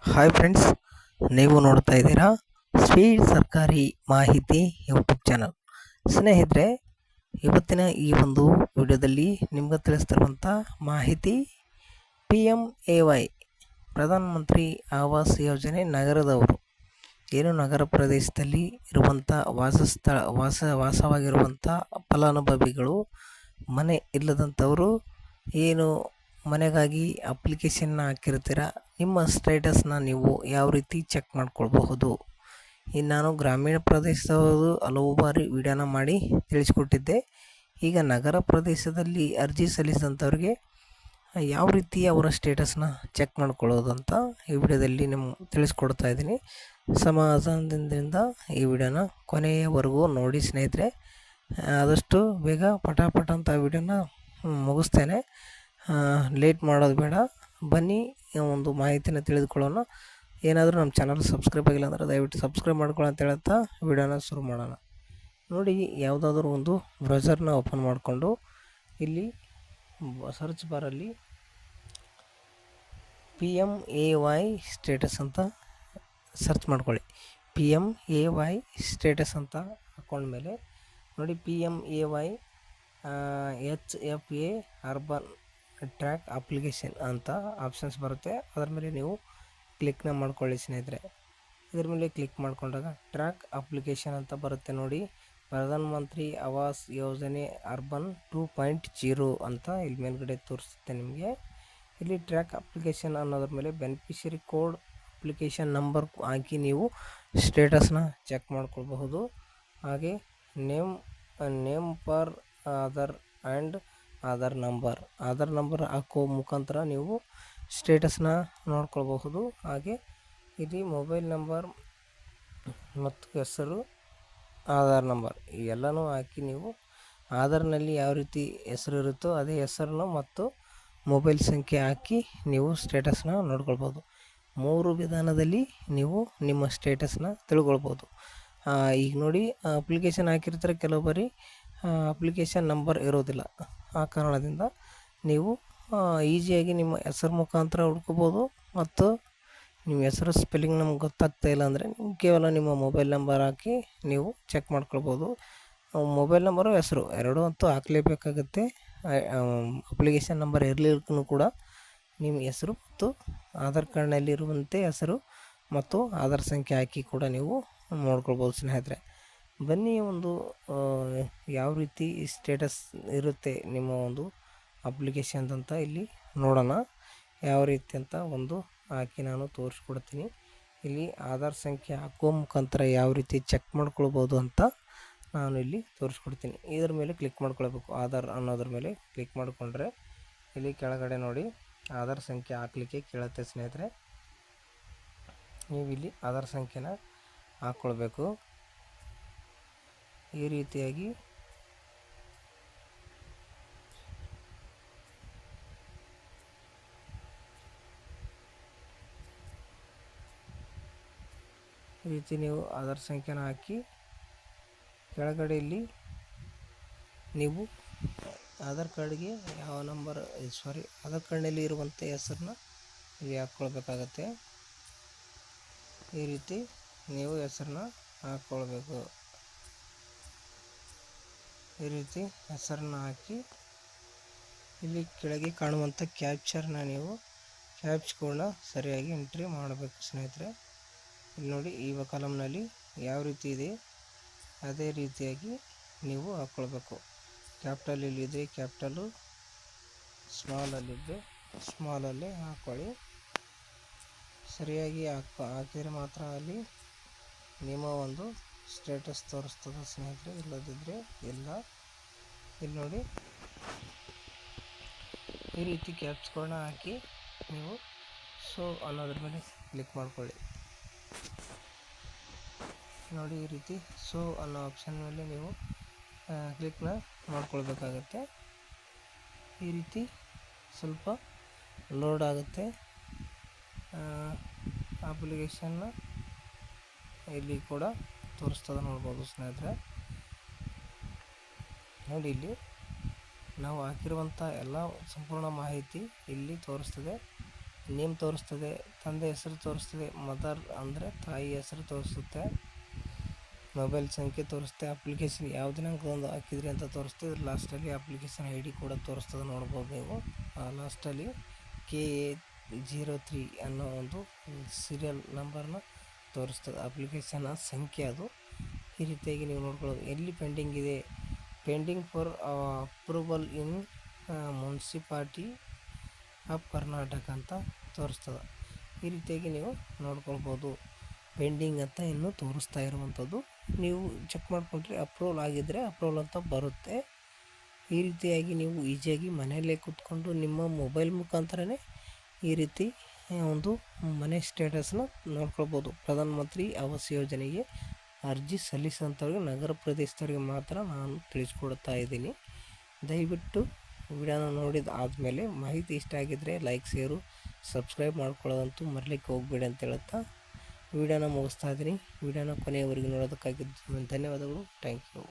Hi friends, ನೀವು ನೋಡ್ತಾ ಇದ್ದೀರಾ ಸ್ಪೀಡ್ ಸರ್ಕಾರಿ ಮಾಹಿತಿ ಯೂಟ್ಯೂಬ್ ಚಾನಲ್. ಸ್ನೇಹಿತರೆ, ಇವತ್ತಿನ ಈ ಒಂದು ವಿಡಿಯೋದಲ್ಲಿ ನಿಮ್ಗೆ ತಿಳಿಸ್ತಿರುವಂಥ ಮಾಹಿತಿ PMAY ಪ್ರಧಾನಮಂತ್ರಿ ಆವಾಸ್ ಯೋಜನೆ ನಗರದವರು ಏನು ನಗರ ಪ್ರದೇಶದಲ್ಲಿ ಇರುವಂಥ ವಾಸವಾಗಿರುವಂಥ ಫಲಾನುಭವಿಗಳು, ಮನೆ ಇಲ್ಲದಂಥವರು ಏನು ಮನೆಗಾಗಿ ಅಪ್ಲಿಕೇಶನ್ನ ಹಾಕಿರ್ತೀರ, ನಿಮ್ಮ ಸ್ಟೇಟಸ್ನ ನೀವು ಯಾವ ರೀತಿ ಚೆಕ್ ಮಾಡ್ಕೊಳ್ಬಹುದು. ನಾನು ಗ್ರಾಮೀಣ ಪ್ರದೇಶದವರು ಹಲವು ಬಾರಿ ವಿಡಿಯೋನ ಮಾಡಿ ತಿಳಿಸ್ಕೊಟ್ಟಿದ್ದೆ. ಈಗ ನಗರ ಪ್ರದೇಶದಲ್ಲಿ ಅರ್ಜಿ ಸಲ್ಲಿಸಿದಂಥವ್ರಿಗೆ ಯಾವ ರೀತಿ ಅವರ ಸ್ಟೇಟಸ್ನ ಚೆಕ್ ಮಾಡ್ಕೊಳ್ಳೋದು ಅಂತ ಈ ವಿಡಿಯೋದಲ್ಲಿ ನಿಮ್ಗೆ ತಿಳಿಸ್ಕೊಡ್ತಾ ಇದ್ದೀನಿ. ಸಮಾಧಾನದಿಂದ ಈ ವಿಡಿಯೋನ ಕೊನೆಯವರೆಗೂ ನೋಡಿ ಸ್ನೇಹಿತರೆ. ಆದಷ್ಟು ಬೇಗ ಪಟಾಪಟ ಅಂತ ವಿಡಿಯೋನ ಮುಗಿಸ್ತೇನೆ. ಲೇಟ್ ಮಾಡೋದು ಬೇಡ, ಬನ್ನಿ ಒಂದು ಮಾಹಿತಿನ ತಿಳಿದುಕೊಳ್ಳೋಣ. ಏನಾದರೂ ನಮ್ಮ ಚಾನಲ್ ಸಬ್ಸ್ಕ್ರೈಬ್ ಆಗಿಲ್ಲ ಅಂದರೆ ದಯವಿಟ್ಟು ಸಬ್ಸ್ಕ್ರೈಬ್ ಮಾಡ್ಕೊಳ್ಳೋ ಅಂತ ಹೇಳ್ತಾ ವಿಡಿಯೋನ ಶುರು ಮಾಡೋಣ. ನೋಡಿ, ಯಾವುದಾದ್ರೂ ಒಂದು ಬ್ರೌಸರ್ನ ಓಪನ್ ಮಾಡಿಕೊಂಡು ಇಲ್ಲಿ ಸರ್ಚ್ ಬಾರಲ್ಲಿ PMAY ಸ್ಟೇಟಸ್ ಅಂತ ಸರ್ಚ್ ಮಾಡ್ಕೊಳ್ಳಿ. PMAY ಸ್ಟೇಟಸ್ ಅಂತ ಹಾಕೊಂಡ್ಮೇಲೆ ನೋಡಿ, PMAY HFA urban track application ಅಂತ ಆಪ್ಷನ್ಸ್ ಬರುತ್ತೆ. ಅದರ ಮೇಲೆ ನೀವು ಕ್ಲಿಕ್ನ ಮಾಡ್ಕೊಳ್ಳಿ ಸ್ನೇಹಿತರೆ. ಇದರ ಮೇಲೆ ಕ್ಲಿಕ್ ಮಾಡಿಕೊಂಡಾಗ ಟ್ರ್ಯಾಕ್ ಅಪ್ಲಿಕೇಶನ್ ಅಂತ ಬರುತ್ತೆ ನೋಡಿ. ಪ್ರಧಾನಮಂತ್ರಿ ಆವಾಸ್ ಯೋಜನೆ ಅರ್ಬನ್ 2.0 ಅಂತ ಇಲ್ಲಿ ಮೇಲ್ಗಡೆ ತೋರಿಸುತ್ತೆ ನಿಮಗೆ. ಇಲ್ಲಿ ಟ್ರ್ಯಾಕ್ ಅಪ್ಲಿಕೇಶನ್ ಅನ್ನೋದ್ರ ಮೇಲೆ ಬೆನಿಫಿಷರಿ ಕೋಡ್, ಅಪ್ಲಿಕೇಶನ್ ನಂಬರ್ ಹಾಕಿ ನೀವು ಸ್ಟೇಟಸ್ನ ಚೆಕ್ ಮಾಡ್ಕೊಳ್ಬಹುದು. ಹಾಗೆ name for Aadhaar and Aadhaar number ಹಾಕೋ ಮುಖಾಂತರ ನೀವು ಸ್ಟೇಟಸ್ನ ನೋಡ್ಕೊಳ್ಬಹುದು. ಹಾಗೆ ಇಲ್ಲಿ ಮೊಬೈಲ್ ನಂಬರ್ ಮತ್ತು ಹೆಸರು, ಆಧಾರ್ ನಂಬರ್ ಇವೆಲ್ಲನೂ ಹಾಕಿ ನೀವು ಆಧಾರ್ನಲ್ಲಿ ಯಾವ ರೀತಿ ಹೆಸರು ಇರುತ್ತೋ ಅದೇ ಹೆಸರನ್ನು ಮತ್ತು ಮೊಬೈಲ್ ಸಂಖ್ಯೆ ಹಾಕಿ ನೀವು ಸ್ಟೇಟಸ್ನ ನೋಡ್ಕೊಳ್ಬೋದು. 3 ವಿಧಾನದಲ್ಲಿ ನೀವು ನಿಮ್ಮ ಸ್ಟೇಟಸ್ನ ತಿಳ್ಕೊಳ್ಬೋದು. ಈಗ ನೋಡಿ, ಅಪ್ಲಿಕೇಶನ್ ಹಾಕಿರ್ತಾರೆ, ಕೆಲವು ಬಾರಿ ಅಪ್ಲಿಕೇಶನ್ ನಂಬರ್ ಇರೋದಿಲ್ಲ. ಆ ಕಾರಣದಿಂದ ನೀವು ಈಸಿಯಾಗಿ ನಿಮ್ಮ ಹೆಸರು ಮುಖಾಂತರ ಹುಡ್ಕೋಬೋದು. ಮತ್ತು ನಿಮ್ಮ ಹೆಸರು ಸ್ಪೆಲ್ಲಿಂಗ್ ನಮ್ಗೆ ಗೊತ್ತಾಗ್ತಾ ಇಲ್ಲ ಅಂದರೆ ನೀವು ಕೇವಲ ನಿಮ್ಮ ಮೊಬೈಲ್ ನಂಬರ್ ಹಾಕಿ ನೀವು ಚೆಕ್ ಮಾಡ್ಕೊಳ್ಬೋದು. ಮೊಬೈಲ್ ನಂಬರು, ಹೆಸರು ಎರಡೂ ಅಂತೂ ಹಾಕಲೇಬೇಕಾಗುತ್ತೆ. ಅಪ್ಲಿಕೇಶನ್ ನಂಬರ್ ಇರಲಿಕ್ಕೂ ಕೂಡ ನಿಮ್ಮ ಹೆಸರು ಮತ್ತು ಆಧಾರ್ ಕಾರ್ಡ್ನಲ್ಲಿರುವಂತೆ ಹೆಸರು ಮತ್ತು ಆಧಾರ್ ಸಂಖ್ಯೆ ಹಾಕಿ ಕೂಡ ನೀವು ನೋಡ್ಕೊಳ್ಬೋದು ಸ್ನೇಹಿತರೆ. ಬನ್ನಿ, ಒಂದು ಯಾವ ರೀತಿ ಸ್ಟೇಟಸ್ ಇರುತ್ತೆ ನಿಮ್ಮ ಒಂದು ಅಪ್ಲಿಕೇಶನ್ ಅಂತ ಇಲ್ಲಿ ನೋಡೋಣ. ಯಾವ ರೀತಿ ಅಂತ ಒಂದು ಹಾಕಿ ನಾನು ತೋರಿಸ್ಕೊಡ್ತೀನಿ. ಇಲ್ಲಿ ಆಧಾರ್ ಸಂಖ್ಯೆ ಹಾಕುವ ಮುಖಾಂತರ ಯಾವ ರೀತಿ ಚೆಕ್ ಮಾಡ್ಕೊಳ್ಬೋದು ಅಂತ ನಾನು ಇಲ್ಲಿ ತೋರಿಸ್ಕೊಡ್ತೀನಿ. ಇದರ ಮೇಲೆ ಕ್ಲಿಕ್ ಮಾಡ್ಕೊಳ್ಬೇಕು. ಆಧಾರ್ ಅನ್ನೋದ್ರ ಮೇಲೆ ಕ್ಲಿಕ್ ಮಾಡಿಕೊಂಡ್ರೆ ಇಲ್ಲಿ ಕೆಳಗಡೆ ನೋಡಿ ಆಧಾರ್ ಸಂಖ್ಯೆ ಹಾಕಲಿಕ್ಕೆ ಕೇಳುತ್ತೆ ಸ್ನೇಹಿತರೆ. ನೀವು ಇಲ್ಲಿ ಆಧಾರ್ ಸಂಖ್ಯೆನ ಹಾಕ್ಕೊಳ್ಬೇಕು. ಈ ರೀತಿಯಾಗಿ ನೀವು ಆಧಾರ್ ಸಂಖ್ಯೆನ ಹಾಕಿ ಕೆಳಗಡೆ ಇಲ್ಲಿ ನೀವು ಆಧಾರ್ ಕಾರ್ಡ್ಗೆ ಯಾವ ನಂಬರ್ ಆಧಾರ್ ಕಾರ್ಡ್ನಲ್ಲಿ ಇರುವಂಥ ಹೆಸರನ್ನ ಇಲ್ಲಿ ಹಾಕ್ಕೊಳ್ಬೇಕಾಗತ್ತೆ. ಈ ರೀತಿ ನೀವು ಹೆಸರನ್ನ ಹಾಕ್ಕೊಳ್ಬೇಕು. ಈ ರೀತಿ ಹೆಸರನ್ನ ಹಾಕಿ ಇಲ್ಲಿ ಕೆಳಗೆ ಕಾಣುವಂಥ ಕ್ಯಾಪ್ಚರ್ನ ನೀವು ಕೋಡ್ನ ಸರಿಯಾಗಿ ಎಂಟ್ರಿ ಮಾಡಬೇಕು ಸ್ನೇಹಿತರೆ. ಇಲ್ಲಿ ನೋಡಿ, ಈ ಕಾಲಮ್ನಲ್ಲಿ ಯಾವ ರೀತಿ ಇದೆ ಅದೇ ರೀತಿಯಾಗಿ ನೀವು ಹಾಕ್ಕೊಳ್ಬೇಕು. ಕ್ಯಾಪಿಟಲ್ ಇಲ್ಲಿದೆ ಕ್ಯಾಪಿಟಲು, ಸ್ಮಾಲಲ್ಲಿದ್ದರೆ ಸ್ಮಾಲಲ್ಲೇ ಹಾಕ್ಕೊಳ್ಳಿ. ಸರಿಯಾಗಿ ಹಾಕಿದರೆ ಮಾತ್ರ ಅಲ್ಲಿ ನಿಮ್ಮ ಒಂದು ಸ್ಟೇಟಸ್ ತೋರಿಸ್ತದೆ ಸ್ನೇಹಿತರೆ, ಇಲ್ಲದಿದ್ದರೆ ಇಲ್ಲ. ಇಲ್ಲಿ ನೋಡಿ, ಈ ರೀತಿ ಕ್ಯಾಪ್ಸ್ಗಳನ್ನ ಹಾಕಿ ನೀವು ಶೋ ಅನ್ನೋದ್ರ ಮೇಲೆ ಕ್ಲಿಕ್ ಮಾಡ್ಕೊಳ್ಳಿ. ನೋಡಿ, ಈ ರೀತಿ ಶೋ ಅನ್ನೋ ಆಪ್ಷನ್ ಮೇಲೆ ನೀವು ಕ್ಲಿಕ್ನ ಮಾಡ್ಕೊಳ್ಬೇಕಾಗತ್ತೆ. ಈ ರೀತಿ ಸ್ವಲ್ಪ ಲೋಡ್ ಆಗುತ್ತೆ ಅಪ್ಲಿಕೇಶನ್ನ. ಇಲ್ಲಿ ಕೂಡ ತೋರಿಸ್ತದೆ ನೋಡ್ಬೋದು ಸ್ನೇಹಿತರೆ. ನೋಡಿ, ಇಲ್ಲಿ ನಾವು ಹಾಕಿರುವಂಥ ಎಲ್ಲ ಸಂಪೂರ್ಣ ಮಾಹಿತಿ ಇಲ್ಲಿ ತೋರಿಸ್ತದೆ. ನೇಮ್ ತೋರಿಸ್ತದೆ, ತಂದೆ ಹೆಸರು ತೋರಿಸ್ತದೆ, ಮದರ್ ಅಂದರೆ ತಾಯಿ ಹೆಸರು ತೋರಿಸುತ್ತೆ, ಮೊಬೈಲ್ ಸಂಖ್ಯೆ ತೋರಿಸುತ್ತೆ, ಅಪ್ಲಿಕೇಶನ್ ಯಾವ ದಿನಾಂಕದಂದು ಹಾಕಿದ್ರಿ ಅಂತ ತೋರಿಸ್ತದೆ. ಲಾಸ್ಟಲ್ಲಿ ಅಪ್ಲಿಕೇಶನ್ ID ಕೂಡ ತೋರಿಸ್ತದೆ, ನೋಡ್ಬೋದು ನೀವು. ಲಾಸ್ಟಲ್ಲಿ KA03 ಅನ್ನೋ ಒಂದು ಸೀರಿಯಲ್ ನಂಬರ್ನ ತೋರಿಸ್ತದೆ, ಅಪ್ಲಿಕೇಶನ್ನ ಸಂಖ್ಯೆ ಅದು. ಈ ರೀತಿಯಾಗಿ ನೀವು ನೋಡ್ಕೊಳ್ಳೋದು. ಎಲ್ಲಿ ಪೆಂಡಿಂಗ್ ಇದೆ, pending for approval in municipality of Karnataka ಅಂತ ತೋರಿಸ್ತದೆ. ಈ ರೀತಿಯಾಗಿ ನೀವು ನೋಡ್ಕೊಳ್ಬೋದು. ಪೆಂಡಿಂಗ್ ಅಂತ ಇನ್ನೂ ತೋರಿಸ್ತಾ ಇರುವಂಥದ್ದು ನೀವು ಚೆಕ್ ಮಾಡಿಕೊಂಡ್ರೆ ಅಪ್ರೂವಲ್ ಆಗಿದ್ದರೆ ಅಪ್ರೂವಲ್ ಅಂತ ಬರುತ್ತೆ. ಈ ರೀತಿಯಾಗಿ ನೀವು ಈಸಿಯಾಗಿ ಮನೆಯಲ್ಲೇ ಕೂತ್ಕೊಂಡು ನಿಮ್ಮ ಮೊಬೈಲ್ ಮುಖಾಂತರನೇ ಈ ರೀತಿ ಒಂದು ಮನೆ ಸ್ಟೇಟಸ್ನ ನೋಡ್ಕೊಳ್ಬೋದು. ಪ್ರಧಾನ ಮಂತ್ರಿ ಆವಾಸ್ ಯೋಜನೆಗೆ ಅರ್ಜಿ ಸಲ್ಲಿಸೋಂಥವ್ರಿಗೆ ನಗರ ಪ್ರದೇಶದವರಿಗೆ ಮಾತ್ರ ನಾನು ತಿಳಿಸ್ಕೊಡ್ತಾ ಇದ್ದೀನಿ. ದಯವಿಟ್ಟು ವಿಡಿಯೋನ ನೋಡಿದ ಆದಮೇಲೆ ಮಾಹಿತಿ ಇಷ್ಟ ಆಗಿದ್ದರೆ ಲೈಕ್, ಶೇರು, ಸಬ್ಸ್ಕ್ರೈಬ್ ಮಾಡ್ಕೊಳ್ಳೋದಂತೂ ಮರಲಿಕ್ಕೆ ಹೋಗ್ಬೇಡಿ ಅಂತ ಹೇಳುತ್ತಾ ವಿಡಿಯೋನ ಮುಗಿಸ್ತಾ ಇದ್ದೀನಿ. ವಿಡಿಯೋನ ಕೊನೆಯವರೆಗೂ ನೋಡೋದಕ್ಕಾಗಿ ಧನ್ಯವಾದಗಳು. Thank you.